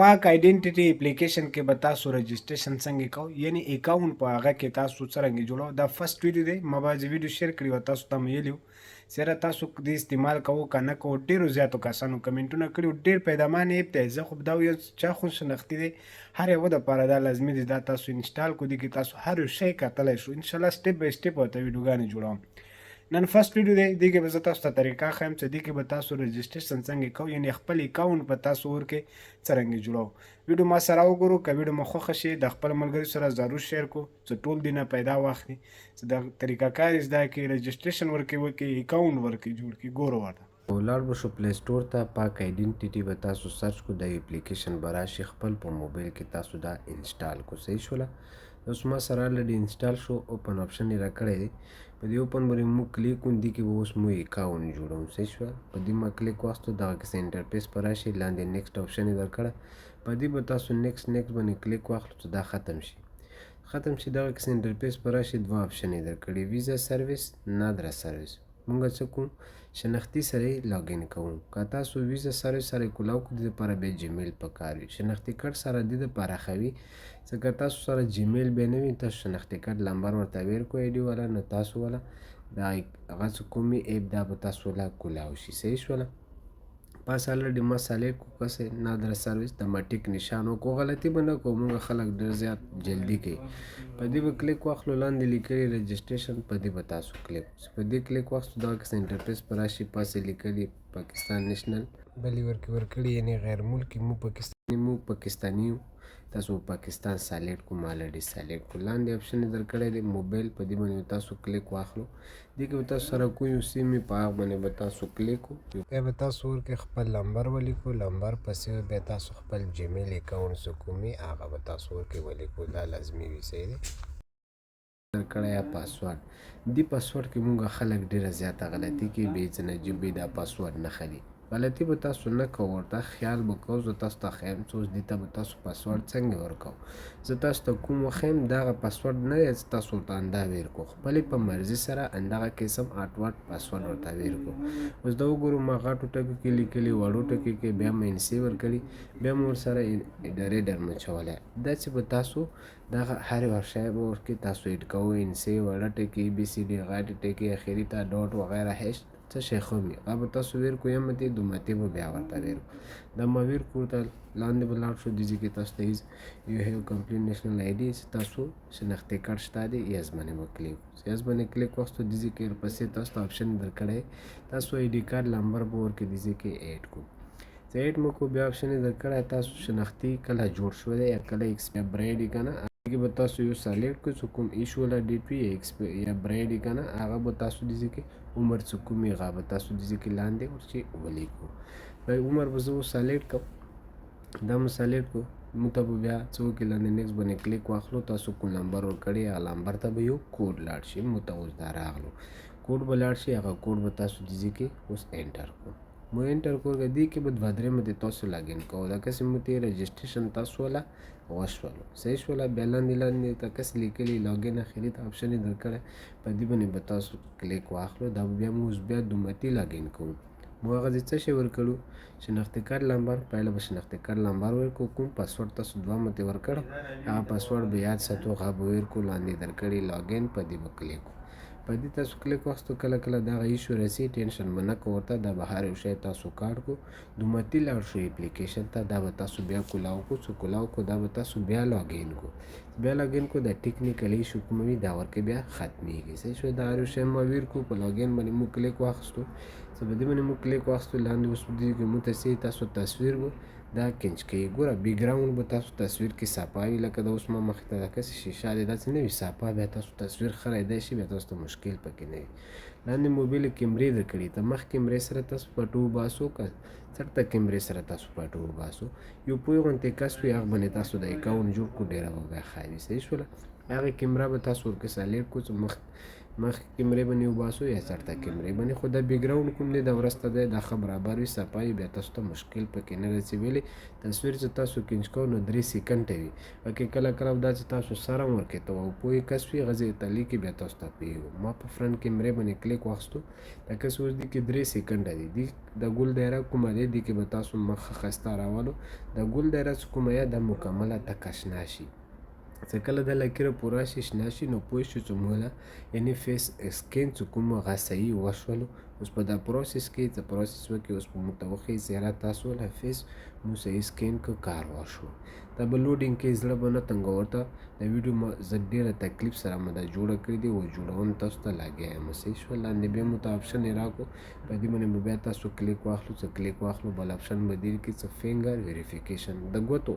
پاک آیډنټیټي اپلیکیشن کې به تاسو رجسټریشن څنګه کوئ، یعنی اکاونټ په هغه کې تاسو څرنګه جوړو. دا فرست ویډیو دی، ما بعضې ویډیو شیر کړي و، تاسو ته مې ویلي و چېرې تاسو دې استعمال کوو که نه کوو. ډېرو زیاتو کسانو کمنټونه کړي وو، ډېر پیدامان ایپ دی. زه خو دا یو چا خو شناختي دی، هر یوه دپاره دا لازمي دی دا تاسو انسټال کړو. دې کې تاسو هر یو شی کتلی شو. انشاءالله سټپ بای سټپ ورته ویډیوګانې جوړوم. نن فرست ویډیو دی، دې کې به زه تاسو ته طریقه ښیم چې دې کې به تاسو رجسټریشن څنګه کوئ، یعنې خپل اکاونټ به تاسو ورکې څرنګه جوړو. ویډیو ما سره وګورو، که ویډیو مو خوښه شي د خپل ملګري سره ضرور شیر کړو چې ټول دې نه پیدا واخلي، چې د طریقه کار زده کړي، رجسټریشن وکړي، اکاونټ ورکړي جوړ کړي. ګورو ورته ولاړ به شو پلی سټور ته. پاک آیډنټیټي به تاسو سرچ کو، د اپلیکیشن به راشي، خپل په موبایل کې تاسو دا انسټال کو. صحیح شوله. اوس ما سره الریډي انسټال شو، اوپن آپشن یې راکړی دی. په دې اوپن باندې موږ کلیک کوو، دې کې به اوس مو اکاونټ جوړوو. صحیح شوه. په دې ما کلیک واخیستو، دغه کیسه انټرفیس به راشي، لاندې نیکسټ آپشن یې درکړی. په دې به تاسو نیکسټ باندې کلیک واخلو چې دا ختم شي. دغه کیسه انټرفیس به راشي، دوه آپشن یې درکړي، ویزا سرویس، نادرا سرویس. مونږ څه کوو، شناختي سره یې لاګین کوو. که تاسو ویزا سرویس سره کولاو کړو، دې دپاره بیا جیمیل پکار وي. شناختي کارت سره دې دپاره ښه وي، ځکه تاسو سره جیمیل بیا نه وي، تاسو شناختي کارت نمبر ورته ویر کړو آی ډي والا، نو تاسو والا دا هغه څه کومې ایپ دا به تاسو والا کولاو شي. صحیح شوله. پس الریډي ما سلیکټ کړو کسې نادرا سرویس، د ما ټیک نشان وکړو. غلطي به نه کوو، مونږ خلک ډېر زیات جلدي کوي. په دې به کلیک واخلو، لاندې لیکلي رجسټریشن، په دې به تاسو کلیک وکړو. په دې کلیک واخلو، دغه کیسه انټرفیس به راشي، پاسې لیکلي پاکستان نیشنل بلې ورکړي، یعنې غیر ملکي، مو پاکستاني یو. تاسو پاکستان سلیکټ کړو، ما الریډي سلیکټ کړو. لاندې آپشن یې درکړی دی موبایل، په دې باندې تاسو کلیک واخلو. دې کې به تاسو سره کوم یو سیم وي، په هغه باندې به تاسو کلیک وکړو. بیا به تاسو ورکړئ خپل نمبر ولیکو، نمبر پسې بیا تاسو خپل جیمیل اکاونټ څه کوم وي هغه به تاسو ورکړئ ولیکو. دا لازمي وي. صحیح دی. درکړی یا پاسورډ. دې پاسورډ کې مونږ خلک ډېره زیاته غلطي کوي، بې ځنجبې دا پاسورډ نه ښه دي. غلطي به تاسو نه کوو، ورته خیال به کوو. زه تاسو ته ښیم چې اوس دې ته به تاسو پاسورډ څنګه ورکوو. زه تاسو ته کوم وښیم، دغه پاسورډ نه دی چې تاسو ورته همدا ویر کړو، خپلې په مرضي سره همدغه قسم اټوټ پاسورډ ورته ویر کړو. اوس دا وګورو، ما غټو ټکو کې لیکلي، وړو ټکو کې بیا مې انسي ورکړي، بیا مې ورسره ډرېډر مچولی. داسې به تاسو دغه هر یو شی به ورکې تاسو ایډ کوئ، انسي، وړه ټکي، بي سی ډي، غټې ټکي، اخري ته ډاټ وغیره هیڅ څه شی خو وي، هغه به تاسو ویر کړو. یا متې دومتې به بیا ورته ویر کړو. دا ما ویر کړو، ته لاندې به لاړ شو. دې ځای کې تاسو ته یو هیو کمپلیټ نیشنل آی ډي، چې تاسو شناختي کارت شته دی، یس باندې به کلیک وکړو. یس باندې کلیک واخیستو، دې ځای کې ورپسې تاسو ته آپشن درکړی، تاسو آی ډي کارت نمبر به ورکړئ، دې ځای کې ایډ کړو. چې ایډ مو کړو، بیا آپشن یې درکړی تاسو شناختي کله جوړ شوی دی یا کله ایکسپایر دی که نه، هغې به تاسو یو سلیکټ کړئ چې کوم ایشو والا ډیټ وي یا برایډ وي که نه، هغه به تاسو دې ځای کې عمر چې کوم وي هغه به تاسو دې ځای کې لاندې ورچې ولیکو. عمر به زه اوس سلیکټ کړم، دا مو سلیکټ کړو. موږ ته به بیا څه وکړي، لاندې نیکسټ باندې کلیک واخلو. تاسو کوم نمبر ورکړی، هغه نمبر ته به یو کوډ لاړ شي. موږ ته اوس دا راغلو، کوډ به لاړ شي، هغه کوډ به تاسو دې ځای کې اوس انټر کړو. مو انټر کړو، دې کې به دوه درې متې تاسو لاګین کوو. دا کسې مو ته رجسټریشن تاسو والا وشولو. صحیح شوله. بیا لاندې ته کس لیکلي لاګین اخري ته آپشن یې درکړی، په دې باندې به تاسو کلیک واخلو. دا بیا مو اوس بیا دومتي لاګین کوو. مو هغه ځای څه شی ورکړو، شناختي کارت نمبر. پهله به شناختي کارت نمبر ورکړو، کوم پاسورډ تاسو دوه متې ورکړو هغه پاسورډ به یاد ساتو، هغه به ویر کړو. لاندې درکړي لاګین، په دې به کلیک وکړو. په دې تاسو کلیک واخیستو، کله کله دغه ایشو راسي، ټینشن به نه کوو ورته. دا به هر یو شی تاسو کاټ کړو، دومتي لاړ شو اپلیکیشن ته. دا به تاسو بیا کولاو کړو، څو کولاو کړو دا به تاسو بیا لاګین کړو. بیا لاګین کړو، دا ټیکنیکل ایشو کوم وي دا ورکې بیا ختمېږي. صحیح شو. دا هر یو شی ما ویر کړو، په لاګین باندې مو کلیک واخیستو. څه په دې باندې مو کلیک واخیستو، لاندې اوس دې کې مو ته تاسو تصویر به دا کینچ کوي. ګوره بیکګراوند به تاسو تصویر کې صفا وي، لکه دا اوس ما مخې ته داسې شیشه دی، داسې نه وي صفا، بیا تاسو تصویر خرېدی شي، بیا تاسو ته مشکل پکې نه وي. لاندې موبایل کیمرې درکړي، ته مخ کیمرې سره تاسو فټو وباسو، که چېرته کیمرې سره تاسو فټو وباسو. یو پوه غوندې کس وي، هغه باندې تاسو د اکاونټ جوړ کړو، ډېره به بیا ښه وي. صحیح شوله. هغې کیمره به تاسو ورکې سلیکټ کړو چې مخ مخکې کیمرې باندې وباسو یا چرته کیمرې باندې، خو د بیکګراوند کوم دی د ورسته دی دا ښه برابر وي، صفا وي، بیا تاسو ته مشکل پکې نه راځي. ولې تصویر چې تاسو کینچ کوئ نو 3 سیکنډه وي، پکې کله کله دا چې تاسو سر هم ورکوئ ته او پوهې کس وي غځې ته لیکي بیا تاسو ته پوهېږو. ما په فرنټ کیمرې باندې کلیک واخیستو، لکه څه اوس دي کې 3 سیکنډه دي د ګل دایره کومه دی دې کې به تاسو مخ ښه ښایسته راولو. د ګل دایره چې کومه یا د مکمله تکه شنه شي، چې کله د لکیره پوره شي شنه شي نو پوه شو چې موږ یعنې فیس سکین چې کوم هغه صحیح وشولو. اوس په دا پروسس کې چې پروسس وکړي اوس په موږ ته وښیي څېره تاسو له فیس مو صحیح سکین که کار وشو. دا به لوډینګ کې زړه به نه تنګوه ته د ویډیو زه ډېره تکلیف سره مو دا جوړه کړې دي او جوړون تاسو ته لګیا یم. صحیح شوه. لاندې بیا مو ته آپشن یې راکړو، په دې باندې به بیا تاسو کلیک واخلو. چې کلیک واخلو بل آپشن به دې کې څه فینګر ویریفیکیشن د ګوتو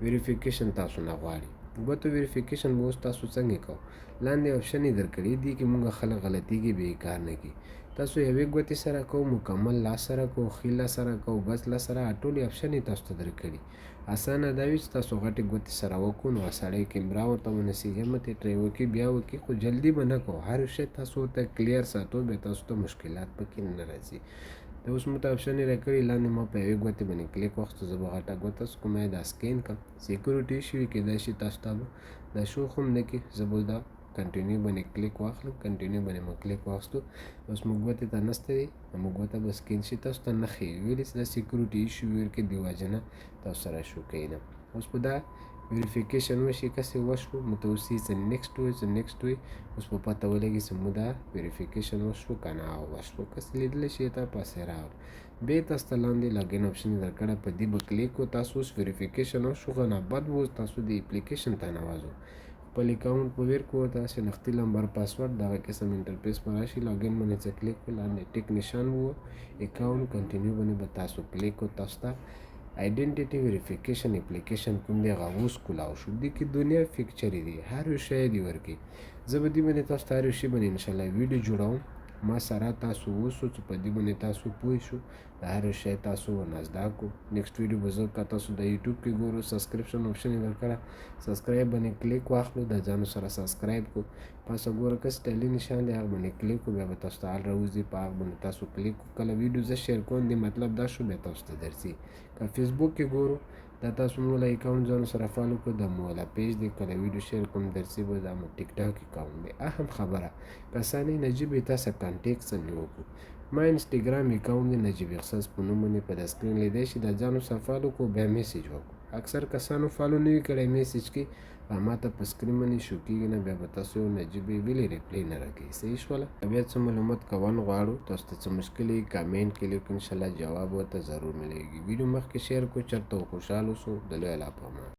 ویریفیکیشن تاسو نه غواړي. ګوتو ویریفیکیشن به اوس تاسو څنګه کوو، لاندې آپشن یې درکړي دي کې موږ خلک غلطیږي بې کار نه کړي. تاسو یوې ګوتې سره کوو، مکمل لاس سره کوو، ښي لاس سره کوو، بس لاس سره ټولې آپشن یې تاسو ته درکړي. اسانه دا وي چې تاسو غټې ګوتې سره وکړو نو سړی کیمرا ورته ونیسي همت یې ټرای وکړي بیا وکړي، خو جلدي به نه کوو، هر شی تاسو ورته کلیر ساتو بیا تاسو ته مشکلات پکې نه راځي. د اوس مو ته آپشن یې راکړي، لاندې ما په یوې ګوتې باندې کلیک واخیستو، زه به غټه ګوته چې کومه یې دا سکین کړم، سیکورټي ایشو وي کیدای شي تاسو ته به دا شو خو هم نه کړي. زه به دا کنټینیو باندې کلیک واخلم، کنټینیو باندې مو کلیک واخیستو، اوس موږ ګوتې ته نسته دی موږ ګوته به سکین شي تاسو ته نه ښیي، ولې چې دا سیکورټي ایشو وي ورکې دې وجه نه تاسو سره شو کوي نه. اوس په دا ویریفیکیشن وشي کسې وشو متوسي چې نیکسټ وي چې نیکسټ وي اوس په پته ولګي چې مو دا ویریفیکیشن وشو که نه وشو. کس لیدلی شي ته پسې راوړ بیا تاسو ته لاندې لاګین آپشن یې درکړی په دې به کلیک کړو. تاسو اوس ویریفیکیشن وشو که نه بعد به تاسو د اپلیکیشن ته ننوځو، خپل اکاونټ به ورکړو ورته شناختي نمبر پاسورډ دغه قسم انټرفیس به راشي. لاګین باندې چې کلیک کړو لاندې ټیک نشان وو اکاونټ کنټینیو باندې به تاسو کلیک کړو. تاسو ته آیډنټیټي ویریفیکیشن اپلیکیشن کوم دی هغه اوس کولاو شو، دې کې دنیا فکچرې دي هر یو شی دې ورکړي. زه به دې باندې تاسو ته هر یو شي باندې انشاءالله ویډیو جوړوم. ما سره تاسو اوسو چې په دې باندې تاسو پوه شو د هر یو شی تاسو ونه زده کړو. نیکسټ ویډیو به زه که تاسو د یوټیوب کې ګورو سبسکرپشن آپشن یې درکړی، سبسکرایب باندې کلیک واخلو د ځانو سره سبسکرایب کړو. پاسه ګوره که سټایلي نشان دی هغه باندې کلیک کړو بیا به تاسو ته حال راوځي په هغه باندې تاسو کلیک کړو. کله ویډیو زه شیر کوم دې مطلب دا شو بیا تاسو ته درځي. که فیسبوک کې ګورو دا تاسو موږ له اکاونټ ځانو سره فالو کړو دا مو والا پیج دی، کله ویډیو شیر کوم درځي به دا مو ټیک ټاک اکاونټ دی. اهم خبره کسانې نجیب تاسو کانټیکټ څنګه وکړو، ما انسټاګرام اکاونټ دی نجیب احساس په نوم باندې په د سکرین لیدای شي دا ځانو سره فالو کړو بیا میسیج وکړو. اکثر کسانو فالو نه وي کړی میسیج کې ما ته په سکرین باندې شو کېږي نه بیا به تاسو نجیب ویلې ریپلی نه راکوي. صحیح شوله. بیا څه معلومات کول غواړو تاسو ته څه مشکل وي کامنټ کې لیکو انشاءالله جواب ورته ضرور ملېږي. ویډیو مخکې شیر کړو چېرته خوشحاله اوسو د لوی الله په امان.